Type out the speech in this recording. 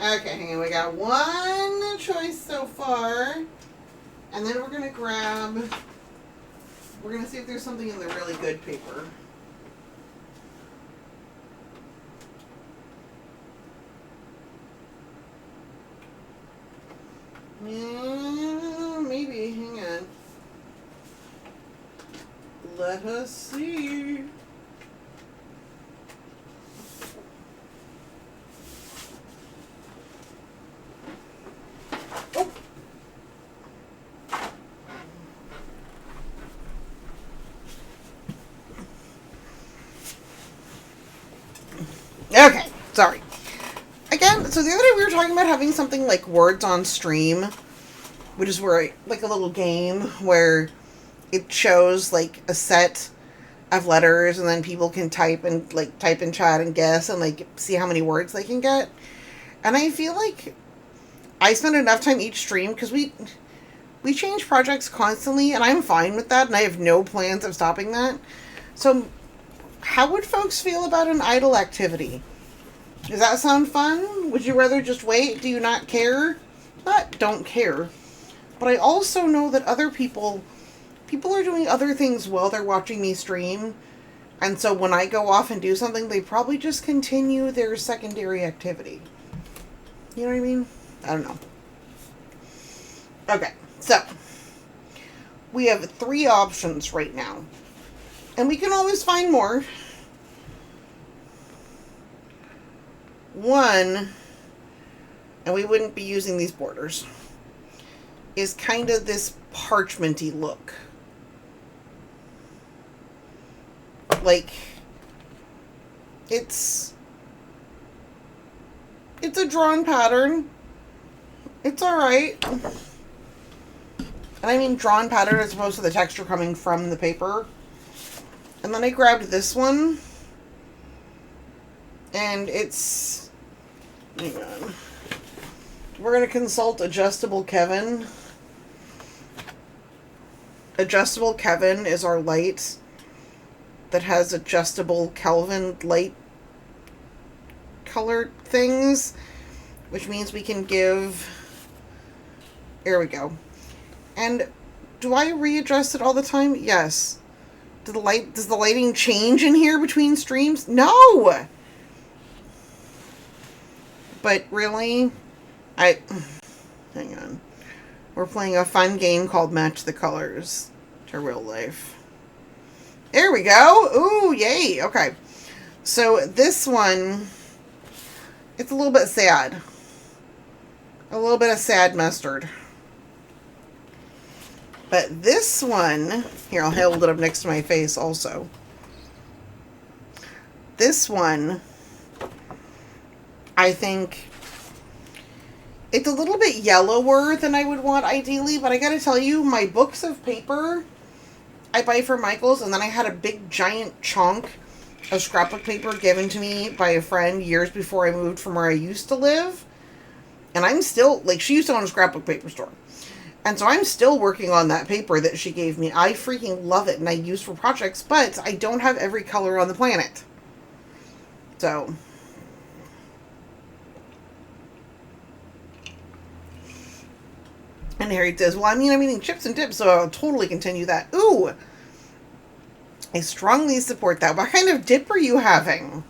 Okay, hang on. We got one choice so far. And then we're going to grab... We're going to see if there's something in the really good paper. Maybe. Hang on. Let us see. Oh. Okay, sorry. Again, so the other day we were talking about having something like Words on Stream, which is where, like a little game where it shows, like, a set of letters and then people can type in chat and guess and, like, see how many words they can get. And I feel like I spend enough time each stream because we change projects constantly and I'm fine with that and I have no plans of stopping that. So how would folks feel about an idle activity? Does that sound fun? Would you rather just wait? Do you not care? Not don't care. But I also know that other people are doing other things while they're watching me stream. And so when I go off and do something, they probably just continue their secondary activity. You know what I mean? I don't know. Okay, so we have 3 options right now. And we can always find more. One, and we wouldn't be using these borders, is kind of this parchmenty look. Like, it's a drawn pattern. It's alright. And I mean drawn pattern as opposed to the texture coming from the paper. And then I grabbed this one. And it's... Hang on. We're going to consult Adjustable Kevin. Adjustable Kevin is our light that has adjustable Kelvin light color things, which means we can give... There we go. And do I readjust it all the time? Yes. Does the lighting change in here between streams? No! But really, hang on. We're playing a fun game called Match the Colors to real life. There we go. Ooh, yay. Okay. So this one, it's a little bit sad. A little bit of sad mustard. But this one, here, I'll hold it up next to my face also. This one, I think it's a little bit yellower than I would want ideally, but I gotta tell you, my books of paper I buy from Michael's, and then I had a big giant chunk of scrapbook paper given to me by a friend years before I moved from where I used to live. And I'm still, like, she used to own a scrapbook paper store. And so I'm still working on that paper that she gave me. I freaking love it, and I use for projects, but I don't have every color on the planet. So... And Harry says, well, I mean, I'm eating chips and dips, so I'll totally continue that. Ooh! I strongly support that. What kind of dip are you having?